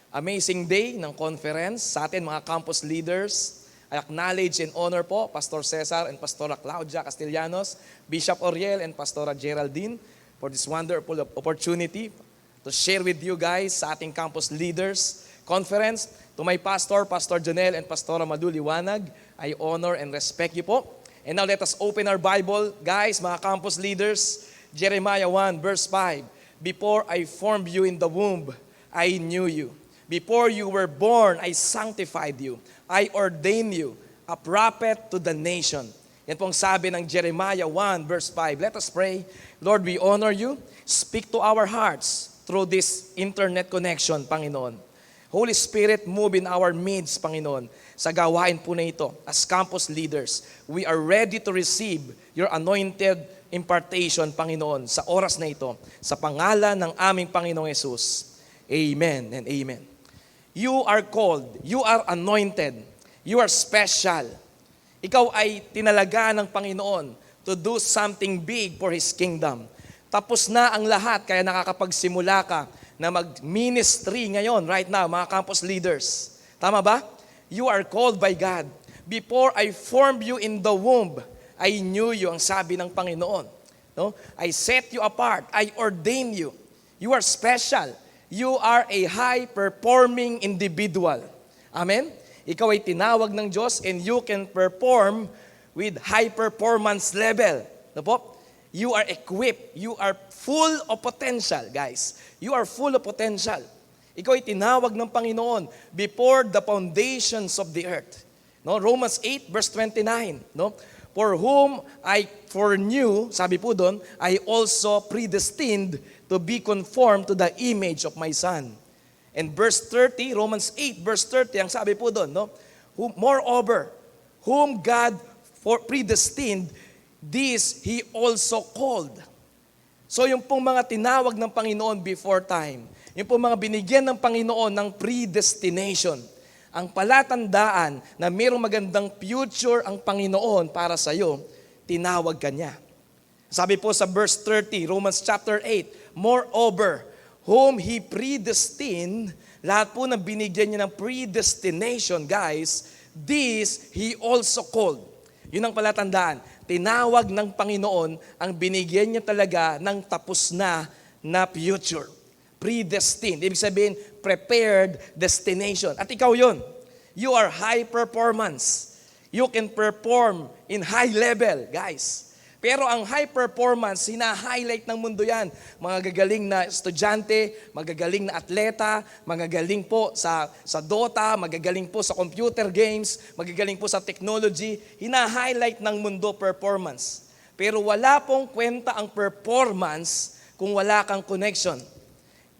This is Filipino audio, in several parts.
amazing day ng conference sa atin mga campus leaders. I acknowledge and honor po Pastor Cesar and Pastora Claudia Castellanos, Bishop Oriel and Pastora Geraldine for this wonderful opportunity to share with you guys sa ating campus leaders conference. To my pastor, Pastor Jonel and Pastora Madu Liwanag, I honor and respect you po. And now let us open our Bible, guys, mga campus leaders. Jeremiah 1 verse 5. Before I formed you in the womb, I knew you. Before you were born, I sanctified you. I ordained you a prophet to the nation. Yan pong sabi ng Jeremiah 1 verse 5. Let us pray. Lord, we honor you. Speak to our hearts through this internet connection, Panginoon. Holy Spirit, move in our midst, Panginoon, sa gawain po na ito. As campus leaders, we are ready to receive your anointed impartation, Panginoon, sa oras na ito. Sa pangalan ng aming Panginoong Yesus. Amen and amen. You are called, you are anointed, you are special. Ikaw ay tinalaga ng Panginoon to do something big for His kingdom. Tapos na ang lahat, kaya nakakapagsimula ka na mag-ministry ngayon, right now, mga campus leaders. Tama ba? You are called by God. Before I formed you in the womb, I knew you, ang sabi ng Panginoon. No? I set you apart. I ordained you. You are special. You are a high-performing individual. Amen? Ikaw ay tinawag ng Diyos and you can perform with high-performance level. No po? You are equipped. You are full of potential, guys. You are full of potential. Ikaw ay tinawag ng Panginoon before the foundations of the earth. No? Romans 8 verse 29. No? For whom I foreknew, sabi po doon, I also predestined to be conformed to the image of my Son. And verse 30, Romans 8 verse 30, ang sabi po doon, no? Moreover, whom God predestined, this He also called. So yung pong mga tinawag ng Panginoon before time, yung pong mga binigyan ng Panginoon ng predestination, ang palatandaan na mayroong magandang future ang Panginoon para sa iyo, tinawag ka niya. Sabi po sa verse 30, Romans chapter 8, moreover, whom He predestined, lahat po na binigyan niya ng predestination, guys, this He also called. Yun ang palatandaan. Tinawag ng Panginoon ang binigyan niya talaga ng tapos na future. Predestined. Ibig sabihin, prepared destination. At ikaw yun. You are high performance. You can perform in high level, guys. Pero ang high performance, hina-highlight ng mundo yan. Mga gagaling na estudyante, magagaling na atleta, magagaling po sa Dota, magagaling po sa computer games, magagaling po sa technology. Hina-highlight ng mundo performance. Pero wala pong kwenta ang performance kung wala kang connection.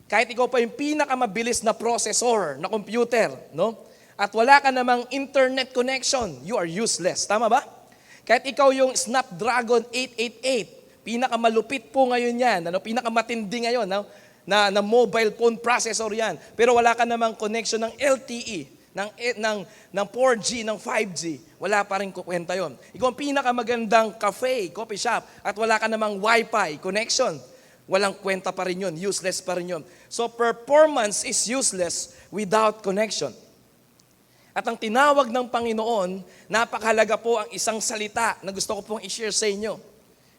Kahit ikaw pa yung pinakamabilis na processor na computer, no? At wala ka namang internet connection, you are useless. Tama ba? Kahit ikaw yung Snapdragon 888, pinakamalupit po ngayon yan, pinakamatindi ngayon, na mobile phone processor yan. Pero wala ka namang connection ng LTE, ng 4G, ng 5G. Wala pa rin kwenta yon. Ikaw ang pinakamagandang cafe, coffee shop, at wala ka namang Wi-Fi connection. Walang kwenta pa rin yun, useless pa rin yun. So performance is useless without connection. At ang tinawag ng Panginoon, napakahalaga po ang isang salita na gusto ko pong i-share sa inyo.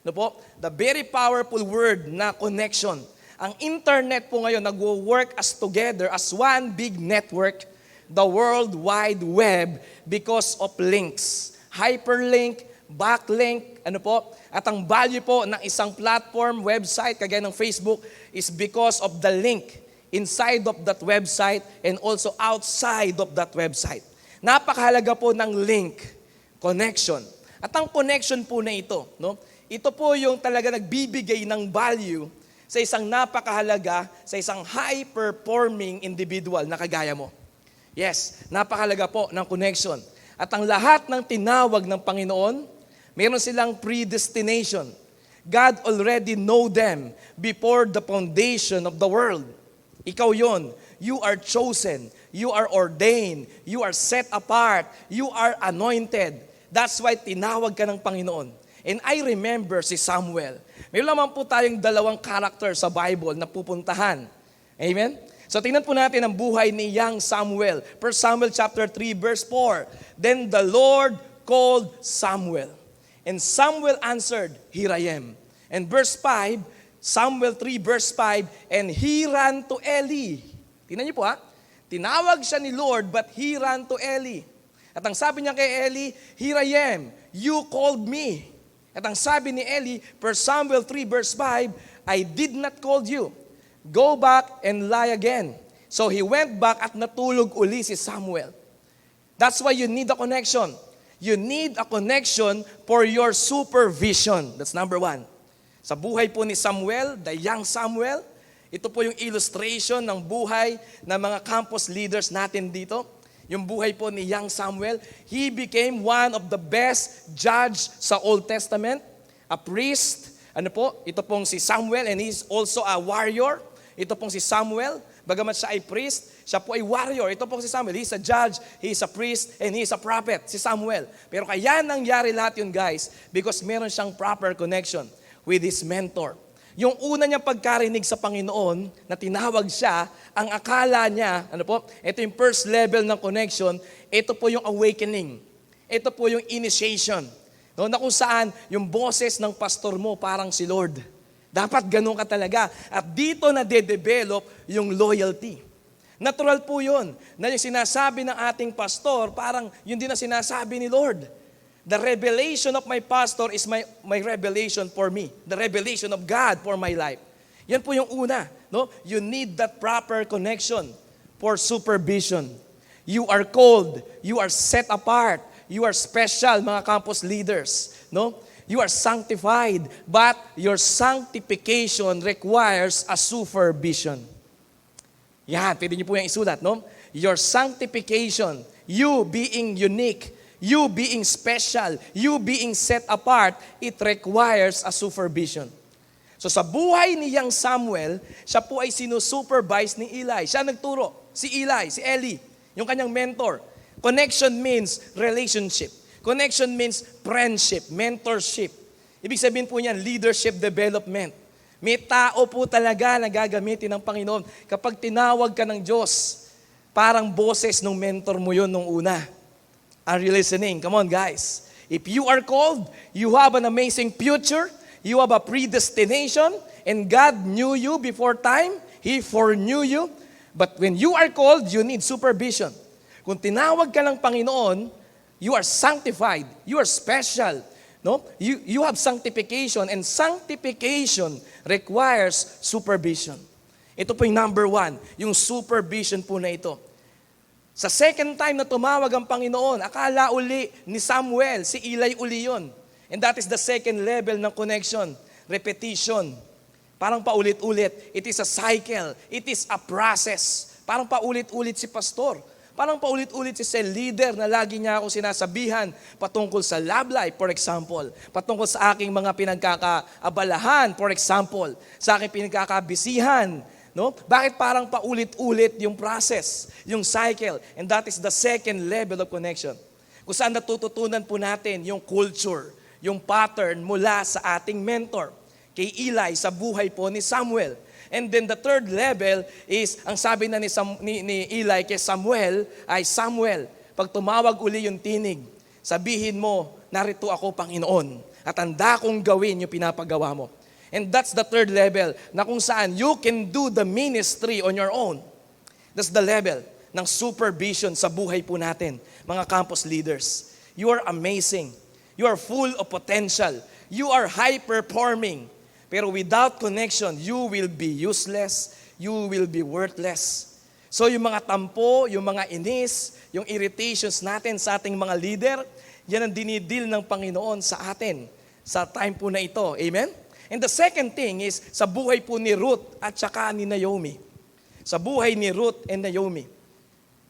No po? The very powerful word na connection. Ang internet po ngayon nagwo-work as together as one big network, the World Wide Web, because of links. Hyperlink, backlink, ano po? At ang value po ng isang platform, website, kagaya ng Facebook, is because of the link inside of that website and also outside of that website. Napakahalaga po ng link, connection. At ang connection po na ito, no? Ito po yung talaga nagbibigay ng value sa isang napakahalaga, sa isang high-performing individual na kagaya mo. Yes, napakahalaga po ng connection. At ang lahat ng tinawag ng Panginoon, meron silang predestination. God already know them before the foundation of the world. Ikaw yon. You are chosen. You are ordained. You are set apart. You are anointed. That's why tinawag ka ng Panginoon. And I remember si Samuel. Meron naman po tayong dalawang character sa Bible na pupuntahan. Amen? So tingnan po natin ang buhay ni young Samuel. 1 Samuel chapter 3 verse 4. Then the Lord called Samuel. And Samuel answered, Here I am. And verse 5, Samuel 3 verse 5, and he ran to Eli. Tingnan niyo po tinawag siya ni Lord but he ran to Eli. At ang sabi niya kay Eli, Here I am, you called me. At ang sabi ni Eli, 1 Samuel 3 verse 5, I did not call you. Go back and lie again. So he went back at natulog uli si Samuel. That's why you need a connection. You need a connection for your supervision. That's number 1. Sa buhay po ni Samuel, the young Samuel, ito po yung illustration ng buhay ng mga campus leaders natin dito. Yung buhay po ni young Samuel, he became one of the best judge sa Old Testament, a priest. Ito pong si Samuel, and he's also a warrior. Ito pong si Samuel, bagamat siya ay priest, siya po ay warrior. Ito pong si Samuel, he's a judge, he's a priest, and he's a prophet, si Samuel. Pero kaya nangyari lahat yun guys, because meron siyang proper connection with his mentor. Yung una niyang pagkarinig sa Panginoon, na tinawag siya, ang akala niya, ito yung first level ng connection, ito po yung awakening. Ito po yung initiation. No, na kung saan yung boses ng pastor mo parang si Lord. Dapat ganun ka talaga. At dito na de-develop yung loyalty. Natural po yun. Na yung sinasabi ng ating pastor, parang yun din na sinasabi ni Lord. The revelation of my pastor is my revelation for me. The revelation of God for my life. Yan po yung una. No? You need that proper connection for supervision. You are called. You are set apart. You are special, mga campus leaders. No? You are sanctified, but your sanctification requires a supervision. Yan, pwede niyo po yung isulat, no? Your sanctification, you being unique, you being special, you being set apart, it requires a supervision. So sa buhay ni young Samuel, siya po ay sinusupervise ni Eli. Siya nagturo, si Eli, yung kanyang mentor. Connection means relationship. Connection means friendship, mentorship. Ibig sabihin po niyan, leadership development. May tao po talaga na gagamitin ng Panginoon. Kapag tinawag ka ng Diyos, parang boses ng mentor mo yun nung una. Are you listening? Come on guys. If you are called, you have an amazing future, you have a predestination, and God knew you before time, He foreknew you. But when you are called, you need supervision. Kung tinawag ka ng Panginoon, you are sanctified. You are special. No? You have sanctification, and sanctification requires supervision. Ito po yung number 1, yung supervision po na ito. Sa second time na tumawag ang Panginoon, akala uli ni Samuel, si Eli uli yun. And that is the second level ng connection, repetition. Parang paulit-ulit. It is a cycle. It is a process. Parang paulit-ulit si pastor. Parang paulit-ulit si cell leader na lagi niya ako sinasabihan patungkol sa love life, for example. Patungkol sa aking mga pinagkakaabalahan, for example. Sa aking pinagkakabisihan. No? Bakit parang paulit-ulit yung process, yung cycle? And that is the second level of connection. Kung saan natututunan po natin yung culture, yung pattern mula sa ating mentor. Kay Eli, sa buhay po ni Samuel. And then the third level is, ang sabi na ni Eli kay Samuel, ay Samuel, pag tumawag uli yung tinig, sabihin mo, narito ako Panginoon, at handa kong gawin yung pinapagawa mo. And that's the third level, na kung saan you can do the ministry on your own. That's the level ng supervision sa buhay po natin, mga campus leaders. You are amazing. You are full of potential. You are high-performing. Pero without connection, you will be useless, you will be worthless. So yung mga tampo, yung mga inis, yung irritations natin sa ating mga leader, yan ang dinidil ng Panginoon sa atin sa time po na ito. Amen? And the second thing is, sa buhay po ni Ruth at saka ni Naomi. Sa buhay ni Ruth and Naomi.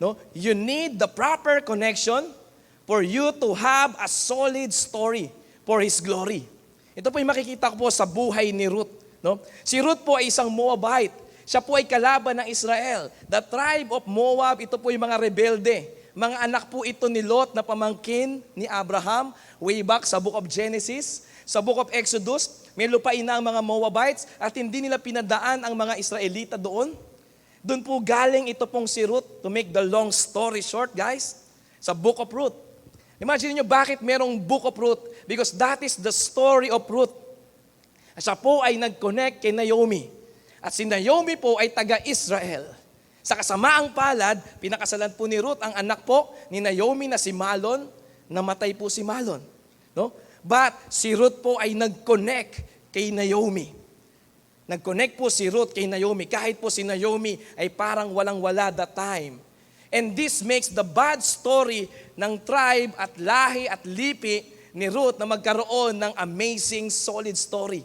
No? You need the proper connection for you to have a solid story for His glory. Ito po yung makikita ko po sa buhay ni Ruth. No? Si Ruth po ay isang Moabite. Siya po ay kalaban ng Israel. The tribe of Moab, ito po yung mga rebelde. Mga anak po ito ni Lot na pamangkin ni Abraham way back sa book of Genesis. Sa book of Exodus, may lupain na ang mga Moabites at hindi nila pinadaan ang mga Israelita doon. Doon po galing ito pong si Ruth, to make the long story short, guys, sa Book of Ruth. Imagine niyo bakit merong Book of Ruth? Because that is the story of Ruth. Siya po ay nag-connect kay Naomi. At si Naomi po ay taga-Israel. Sa kasamaang palad, pinakasalan po ni Ruth ang anak po ni Naomi na si Malon. Namatay po si Malon. No? But si Ruth po ay nag-connect kay Naomi. Nag-connect po si Ruth kay Naomi. Kahit po si Naomi ay parang walang-wala that time. And this makes the bad story ng tribe at lahi at lipi ni Ruth na magkaroon ng amazing, solid story.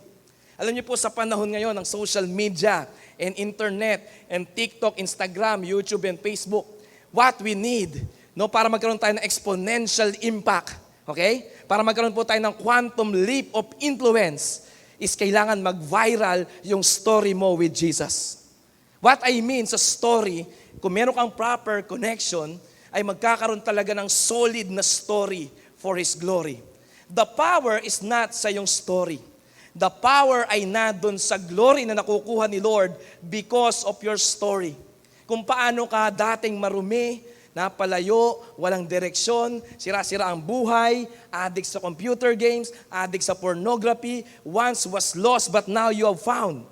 Alam niyo po sa panahon ngayon ng social media and internet and TikTok, Instagram, YouTube, and Facebook, what we need para magkaroon tayo ng exponential impact, okay? Para magkaroon po tayo ng quantum leap of influence, is kailangan mag-viral yung story mo with Jesus. What I mean sa story, kung meron kang proper connection, ay magkakaroon talaga ng solid na story for His glory. The power is not sa yung story. The power ay nandun sa glory na nakukuha ni Lord because of your story. Kung paano ka dating marumi, napalayo, walang direksyon, sira-sira ang buhay, addict sa computer games, addict sa pornography, once was lost but now you have found.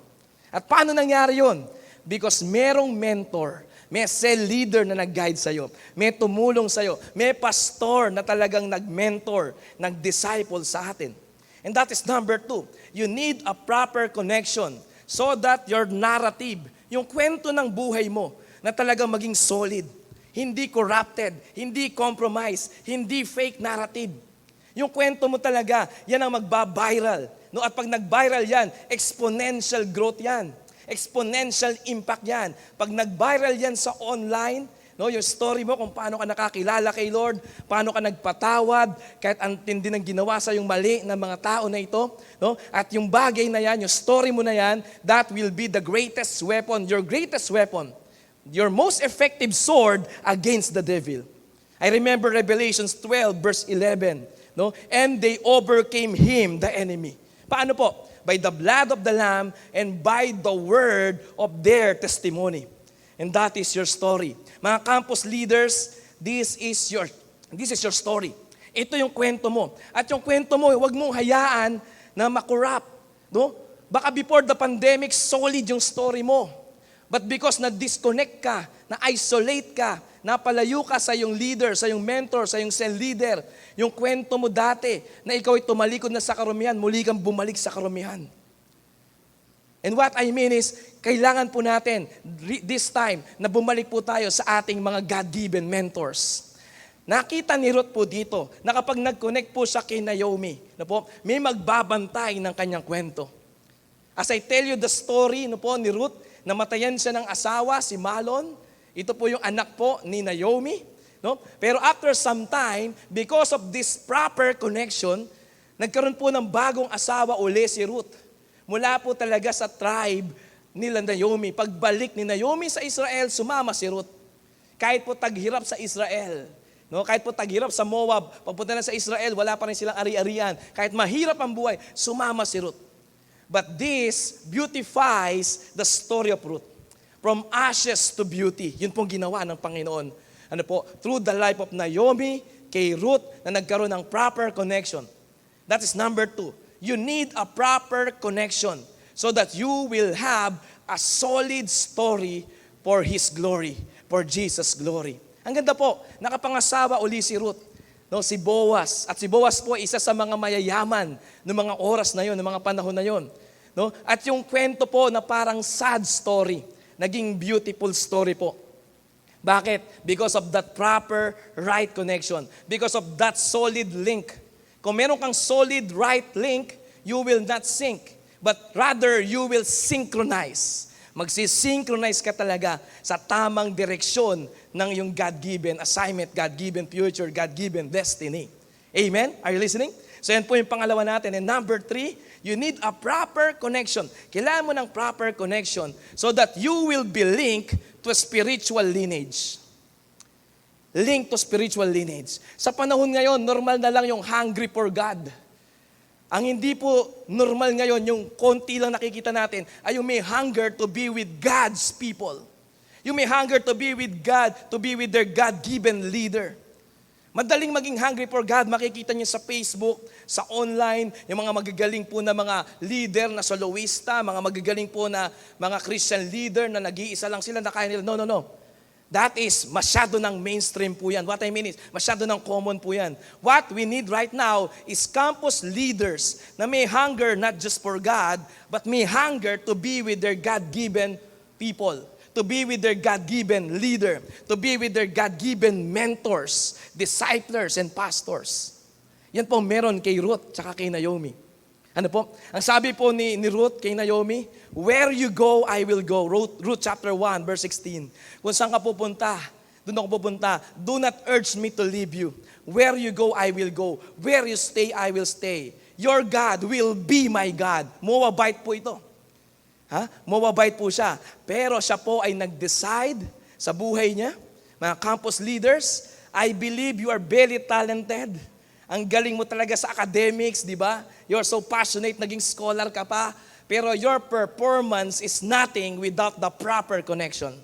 At paano nangyari yun? Because merong mentor, may cell leader na nag-guide sa'yo, may tumulong sa'yo, may pastor na talagang nag-mentor, nag-disciple sa atin. And that is number 2. You need a proper connection so that your narrative, yung kwento ng buhay mo, na talagang maging solid. Hindi corrupted, hindi compromised, hindi fake narrative. Yung kwento mo talaga, yan ang magba-viral. No? At pag nag-viral yan, exponential growth yan. Exponential impact yan. Pag nag-viral yan sa online, no, yung story mo kung paano ka nakakilala kay Lord, paano ka nagpatawad, kahit ang tindi ng ginawa sa yung mali ng mga tao na ito, no? At yung bagay na yan, yung story mo na yan, that will be the greatest weapon, your greatest weapon. Your most effective sword against the devil. I remember Revelations 12 verse 11. No? And they overcame him, the enemy. Paano po? By the blood of the Lamb and by the word of their testimony. And that is your story. Mga campus leaders, this is your story. Ito yung kwento mo. At yung kwento mo, huwag mong hayaan na makorrupt. No? Baka before the pandemic, solid yung story mo. But because na-disconnect ka, na-isolate ka, napalayo ka sa iyong leader, sa iyong mentor, sa iyong cell leader, yung kwento mo dati na ikaw ay tumalikod na sa karumihan, muli kang bumalik sa karumihan. And what I mean is, kailangan po natin this time na bumalik po tayo sa ating mga God-given mentors. Nakita ni Ruth po dito na kapag nag-connect po siya kay Naomi, may magbabantay ng kanyang kwento. As I tell you the story ni Ruth, namatayan siya ng asawa, si Malon. Ito po yung anak po ni Naomi. No? Pero after some time, because of this proper connection, nagkaroon po ng bagong asawa uli si Ruth. Mula po talaga sa tribe nila Naomi. Pagbalik ni Naomi sa Israel, sumama si Ruth. Kahit po taghirap sa Israel. No? Kahit po taghirap sa Moab, pagpunta na sa Israel, wala pa rin silang ari-arian. Kahit mahirap ang buhay, sumama si Ruth. But this beautifies the story of Ruth. From ashes to beauty. Yun pong ginawa ng Panginoon. Through the life of Naomi, kay Ruth, na nagkaroon ng proper connection. That is number 2. You need a proper connection so that you will have a solid story for His glory, for Jesus' glory. Ang ganda po, nakapangasawa uli si Ruth. No, si Boaz. At si Boaz po, isa sa mga mayayaman ng mga oras na yon, ng mga panahon na yon. No? At yung kwento po na parang sad story, naging beautiful story po. Bakit? Because of that proper right connection. Because of that solid link. Kung meron kang solid right link, you will not sink. But rather, you will synchronize. Magsisynchronize ka talaga sa tamang direksyon ng iyong God-given assignment, God-given future, God-given destiny. Amen? Are you listening? So yan po yung pangalawa natin. And number 3, you need a proper connection. Kailangan mo ng proper connection so that you will be linked to a spiritual lineage. Linked to spiritual lineage. Sa panahon ngayon, normal na lang yung hungry for God. Ang hindi po normal ngayon, yung konti lang nakikita natin, ay yung may hunger to be with God's people. You may hunger to be with God, to be with their God-given leader. Madaling maging hungry for God, makikita niyo sa Facebook, sa online, yung mga magagaling po na mga leader na soloista, mga magagaling po na mga Christian leader na nag-iisa lang sila na kaya nila. No, no, no. That is masyado ng mainstream po yan. What I mean is, masyado ng common po yan. What we need right now is campus leaders na may hunger not just for God, but may hunger to be with their God-given people, to be with their God-given leader, to be with their God-given mentors, disciplers, and pastors. Yan po meron kay Ruth tsaka kay Naomi. Ano po? Ang sabi po ni Ruth kay Naomi, where you go, I will go. Ruth chapter 1, verse 16. Kung saan ka pupunta, doon ako pupunta. Do not urge me to leave you. Where you go, I will go. Where you stay, I will stay. Your God will be my God. Moabite po ito. Moabite po siya. Pero siya po ay nag-decide sa buhay niya. Mga campus leaders, I believe you are very talented. Ang galing mo talaga sa academics, di ba? You're so passionate, naging scholar ka pa. Pero your performance is nothing without the proper connection.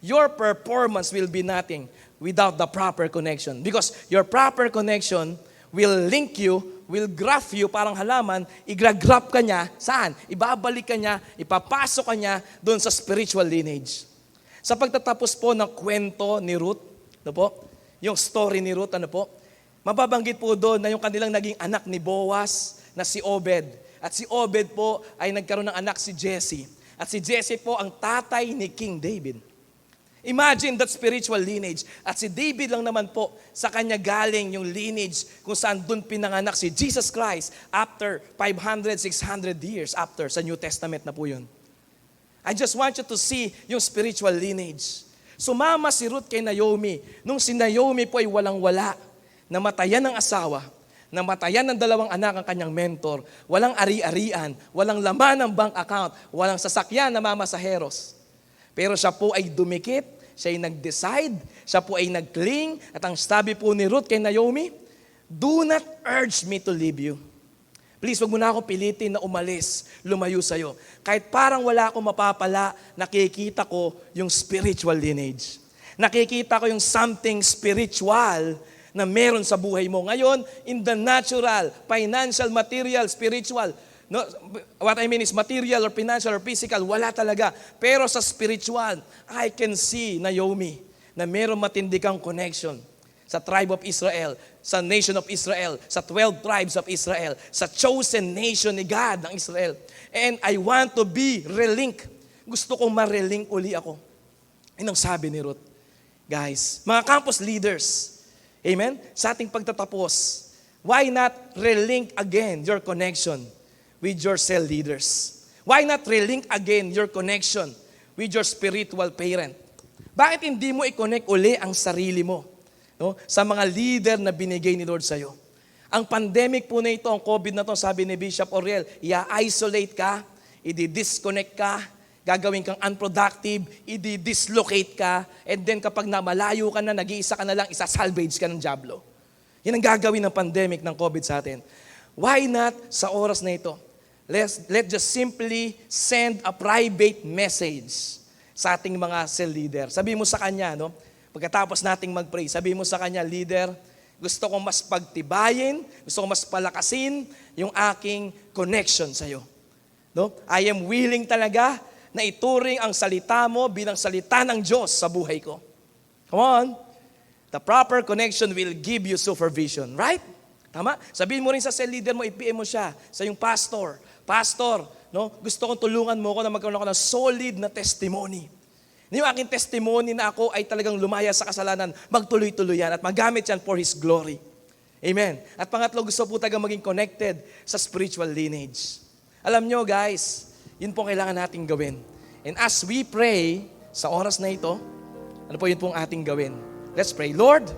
Your performance will be nothing without the proper connection. Because your proper connection will link you, will graph you, parang halaman, igra-graph ka niya, saan? Ibabalik ka niya, ipapasok ka niya doon sa spiritual lineage. Sa pagtatapos po ng kwento ni Ruth, ano po? Yung story ni Ruth, ano po? Mababanggit po doon na yung kanilang naging anak ni Boaz na si Obed. At si Obed po ay nagkaroon ng anak si Jesse. At si Jesse po ang tatay ni King David. Imagine that spiritual lineage. At si David lang naman po, sa kanya galing yung lineage kung saan doon pinanganak si Jesus Christ after 500, 600 years after sa New Testament na po yun. I just want you to see yung spiritual lineage. Sumama si Ruth kay Naomi. Nung si Naomi po ay walang-wala, namatayan ng asawa, namatayan ng dalawang anak ang kanyang mentor, walang ari-arian, walang laman ng bank account, walang sasakyan na mamasaheros. Pero siya po ay dumikit, siya ay nag-decide, siya po ay nag-cling, at ang sabi po ni Ruth kay Naomi, do not urge me to leave you. Please, wag mo na ako pilitin na umalis, lumayo sa'yo. Kahit parang wala akong mapapala, nakikita ko yung spiritual lineage. Nakikita ko yung something spiritual na meron sa buhay mo. Ngayon, in the natural, financial, material, spiritual, no, what I mean is material or financial or physical, wala talaga. Pero sa spiritual, I can see, Naomi, na meron matindi kang connection sa tribe of Israel, sa nation of Israel, sa 12 tribes of Israel, sa chosen nation ni God ng Israel. And I want to be relink. Gusto kong ma-relink uli ako. Yun ang sabi ni Ruth. Guys, mga campus leaders, amen? Sa ating pagtatapos, why not relink again your connection with your cell leaders? Why not relink again your connection with your spiritual parent? Bakit hindi mo i-connect uli ang sarili mo, no, sa mga leader na binigay ni Lord sa'yo? Ang pandemic po na ito, ang COVID na ito, sabi ni Bishop Oriel, i-isolate ka, i-disconnect ka, gagawin kang unproductive, i-dislocate ka, and then kapag namalayo ka na, nag-iisa ka na lang, isa-salvage ka ng diablo. Yan ang gagawin ng pandemic ng COVID sa atin. Why not sa oras na ito? Let's just simply send a private message sa ating mga cell leader. Sabi mo sa kanya, no? Pagkatapos nating mag-pray, sabi mo sa kanya, leader, gusto kong mas pagtibayin, gusto kong mas palakasin yung aking connection sa'yo. No? I am willing talaga na ituring ang salita mo bilang salita ng Diyos sa buhay ko. Come on. The proper connection will give you supervision. Right? Tama? Sabihin mo rin sa cell leader mo, i-PM mo siya, sa yung pastor. Pastor, no? Gusto kong tulungan mo ako na magkaroon ako ng solid na testimony. Yung aking testimony na ako ay talagang lumaya sa kasalanan, magtuloy-tuloy yan at magamit yan for His glory. Amen. At pangatlo, gusto po tayo maging connected sa spiritual lineage. Alam nyo guys, yun po kailangan nating gawin. And as we pray sa oras na ito, ano po yun pong ating gawin? Let's pray. Lord,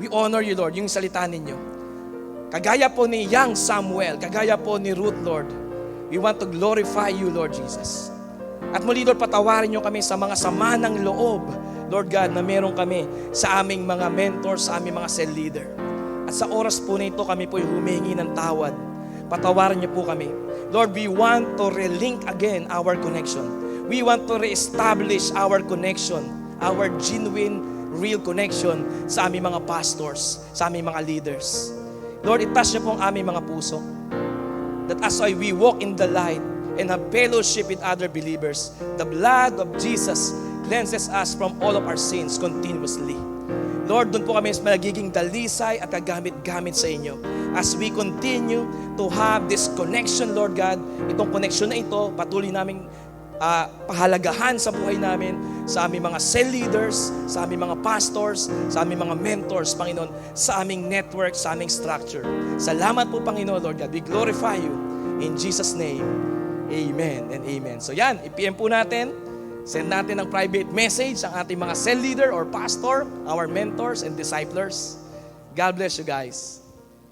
we honor you, Lord, yung salita ninyo. Kagaya po ni young Samuel, kagaya po ni Ruth, Lord, we want to glorify you, Lord Jesus. At muli, Lord, patawarin nyo kami sa mga sama ng loob, Lord God, na meron kami sa aming mga mentors, sa aming mga cell leader. At sa oras po na ito, kami po humingi ng tawad. Patawarin niyo po kami. Lord, we want to relink again our connection. We want to reestablish our connection, our genuine, real connection sa aming mga pastors, sa aming mga leaders. Lord, itouch niyo po ang aming mga puso. That as we walk in the light and have fellowship with other believers, the blood of Jesus cleanses us from all of our sins continuously. Lord, doon po kami magiging dalisay at kagamit-gamit sa inyo. As we continue to have this connection, Lord God, itong connection na ito, patuloy naming pahalagahan sa buhay namin, sa aming mga cell leaders, sa aming mga pastors, sa aming mga mentors, Panginoon, sa aming network, sa aming structure. Salamat po, Panginoon, Lord God. We glorify you in Jesus' name. Amen and amen. So yan, i-PM po natin. Send natin ng private message ang ating mga cell leader or pastor, our mentors and disciplers. God bless you guys.